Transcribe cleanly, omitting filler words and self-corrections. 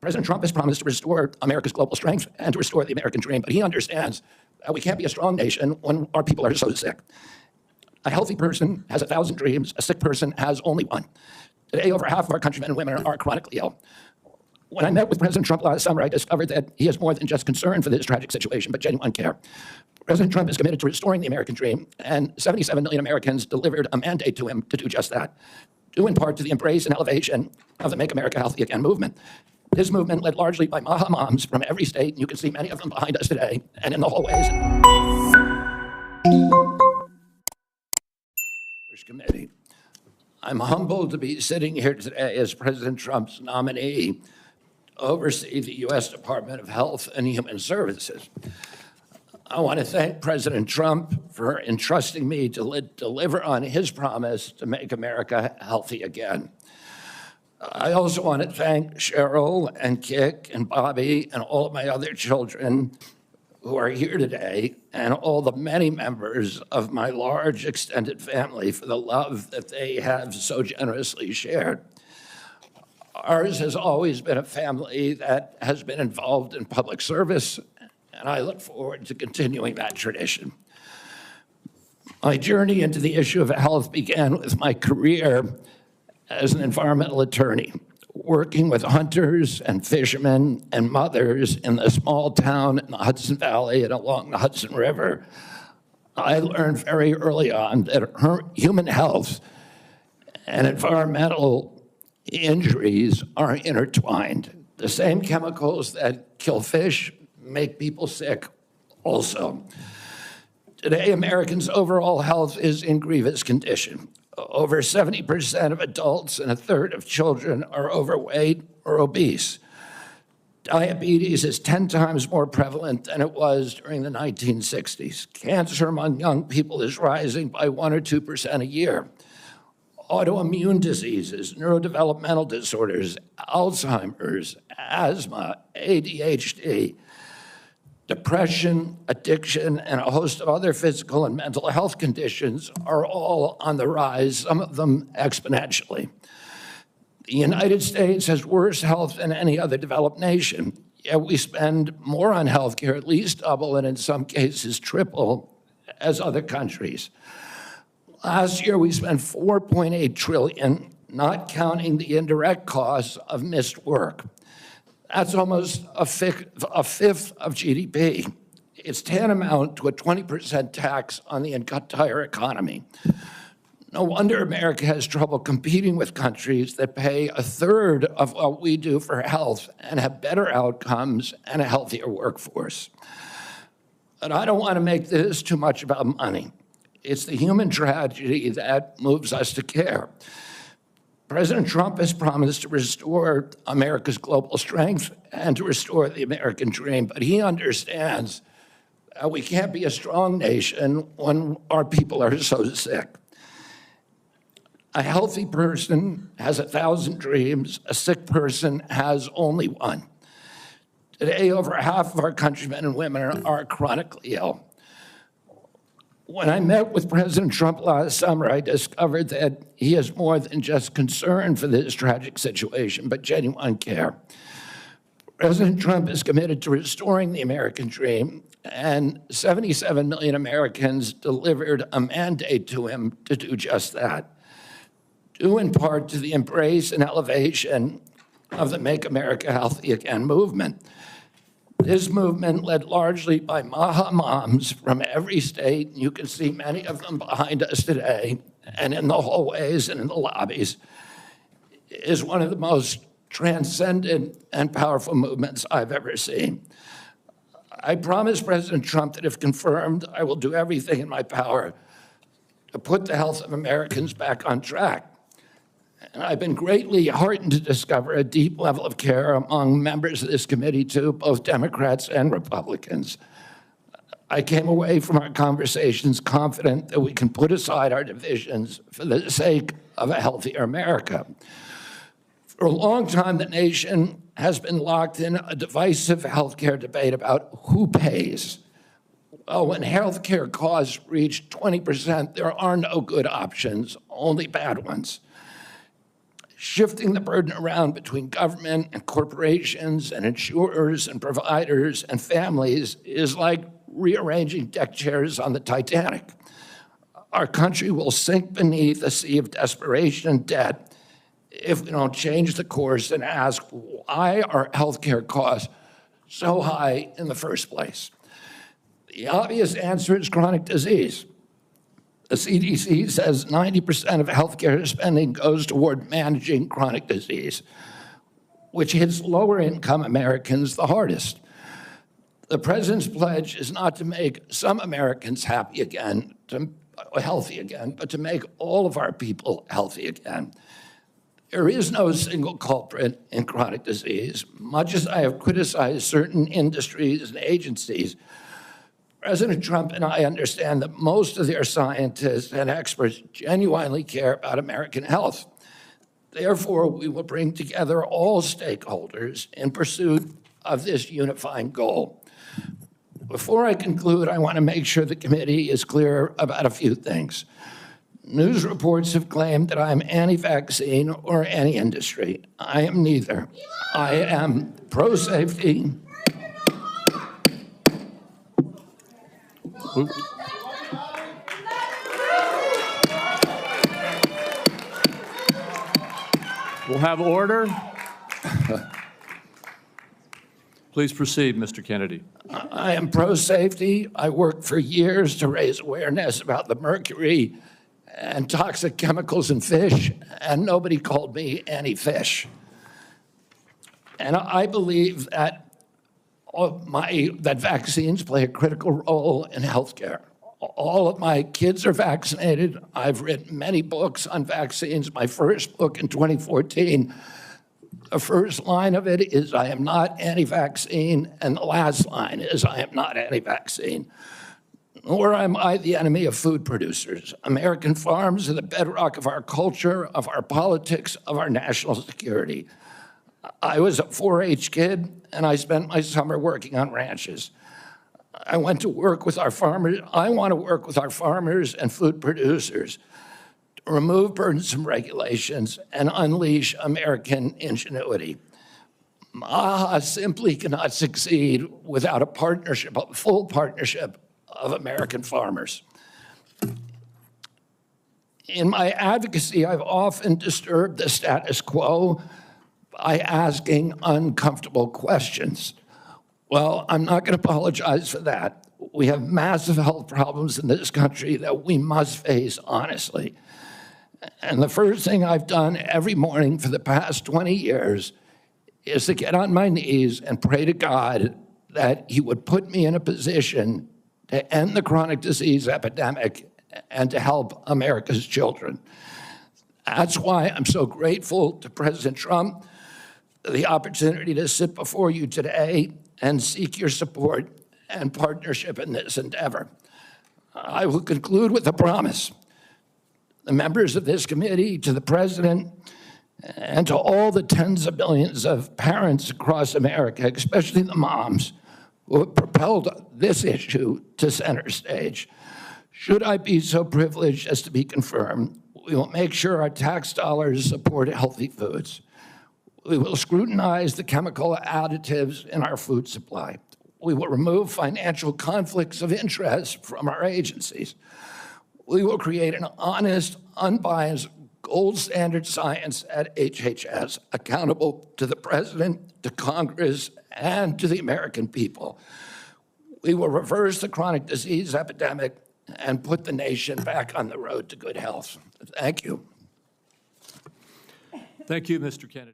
President Trump has promised to restore America's global strength and to restore the American dream, but he understands we can't be a strong nation when our people are so sick. A healthy person has 1,000 dreams. A sick person has only one. Today, over half of our countrymen and women are chronically ill. When I met with President Trump last summer, I discovered that he has more than just concern for this tragic situation, but genuine care. President Trump is committed to restoring the American dream, and 77 million Americans delivered a mandate to him to do just that, due in part to the embrace and elevation of the Make America Healthy Again movement. This movement, led largely by Maha moms from every state, and you can see many of them behind us today, and in the hallways. Committee. I'm humbled to be sitting here today as President Trump's nominee to oversee the U.S. Department of Health and Human Services. I want to thank President Trump for entrusting me to deliver on his promise to make America healthy again. I also want to thank Cheryl and Kik and Bobby and all of my other children who are here today, and all the many members of my large extended family for the love that they have so generously shared. Ours has always been a family that has been involved in public service, and I look forward to continuing that tradition. My journey into the issue of health began with my career as an environmental attorney, working with hunters and fishermen and mothers in the small town in the Hudson Valley and along the Hudson River. I learned very early on that human health and environmental injuries are intertwined. The same chemicals that kill fish make people sick also. Today, Americans' overall health is in grievous condition. Over 70% of adults and a third of children are overweight or obese. Diabetes is 10 times more prevalent than it was during the 1960s. Cancer among young people is rising by 1 or 2% a year. Autoimmune diseases, neurodevelopmental disorders, Alzheimer's, asthma, ADHD, depression, addiction, and a host of other physical and mental health conditions are all on the rise, some of them exponentially. The United States has worse health than any other developed nation, yet we spend more on health care, at least double, and in some cases triple, as other countries. Last year, we spent $4.8 trillion, not counting the indirect costs of missed work. That's almost a fifth of GDP. It's tantamount to a 20% tax on the entire economy. No wonder America has trouble competing with countries that pay a third of what we do for health and have better outcomes and a healthier workforce. But I don't want to make this too much about money. It's the human tragedy that moves us to care. President Trump has promised to restore America's global strength and to restore the American dream, but he understands we can't be a strong nation when our people are so sick. A healthy person has 1,000 dreams. A sick person has only one. Today, over half of our countrymen and women are chronically ill. When I met with President Trump last summer, I discovered that he has more than just concern for this tragic situation, but genuine care. President Trump is committed to restoring the American dream, and 77 million Americans delivered a mandate to him to do just that, due in part to the embrace and elevation of the Make America Healthy Again movement. This movement, led largely by Maha moms from every state, you can see many of them behind us today, and in the hallways and in the lobbies, is one of the most transcendent and powerful movements I've ever seen. I promise President Trump that if confirmed, I will do everything in my power to put the health of Americans back on track. And I've been greatly heartened to discover a deep level of care among members of this committee, too, both Democrats and Republicans. I came away from our conversations confident that we can put aside our divisions for the sake of a healthier America. For a long time, the nation has been locked in a divisive healthcare debate about who pays. Well, when healthcare costs reach 20%, there are no good options, only bad ones. Shifting the burden around between government and corporations and insurers and providers and families is like rearranging deck chairs on the Titanic. Our country will sink beneath a sea of desperation and debt if we don't change the course and ask why are healthcare costs so high in the first place. The obvious answer is chronic disease. The CDC says 90% of healthcare spending goes toward managing chronic disease, which hits lower-income Americans the hardest. The president's pledge is not to make some Americans healthy again, but to make all of our people healthy again. There is no single culprit in chronic disease. Much as I have criticized certain industries and agencies, President Trump and I understand that most of their scientists and experts genuinely care about American health. Therefore, we will bring together all stakeholders in pursuit of this unifying goal. Before I conclude, I want to make sure the committee is clear about a few things. News reports have claimed that I am anti-vaccine or anti-industry. I am neither. I am pro-safety. We'll have order. Please proceed, Mr. Kennedy. I am pro-safety. I worked for years to raise awareness about the mercury and toxic chemicals in fish, and nobody called me anti-fish. And I believe that that vaccines play a critical role in healthcare. All of my kids are vaccinated. I've written many books on vaccines. My first book in 2014, the first line of it is, I am not anti-vaccine, and the last line is, I am not anti-vaccine. Nor am I the enemy of food producers. American farms are the bedrock of our culture, of our politics, of our national security. I was a 4-H kid, and I spent my summer working on ranches. I went to work with our farmers. I want to work with our farmers and food producers to remove burdensome regulations and unleash American ingenuity. MAHA simply cannot succeed without a partnership, a full partnership of American farmers. In my advocacy, I've often disturbed the status quo by asking uncomfortable questions. Well, I'm not going to apologize for that. We have massive health problems in this country that we must face honestly. And the first thing I've done every morning for the past 20 years is to get on my knees and pray to God that he would put me in a position to end the chronic disease epidemic and to help America's children. That's why I'm so grateful to President Trump for the opportunity to sit before you today and seek your support and partnership in this endeavor. I will conclude with a promise. The members of this committee, to the President, and to all the tens of millions of parents across America, especially the moms, who have propelled this issue to center stage. Should I be so privileged as to be confirmed, we will make sure our tax dollars support healthy foods. We will scrutinize the chemical additives in our food supply. We will remove financial conflicts of interest from our agencies. We will create an honest, unbiased, gold standard science at HHS, accountable to the President, to Congress, and to the American people. We will reverse the chronic disease epidemic and put the nation back on the road to good health. Thank you. Thank you, Mr. Kennedy.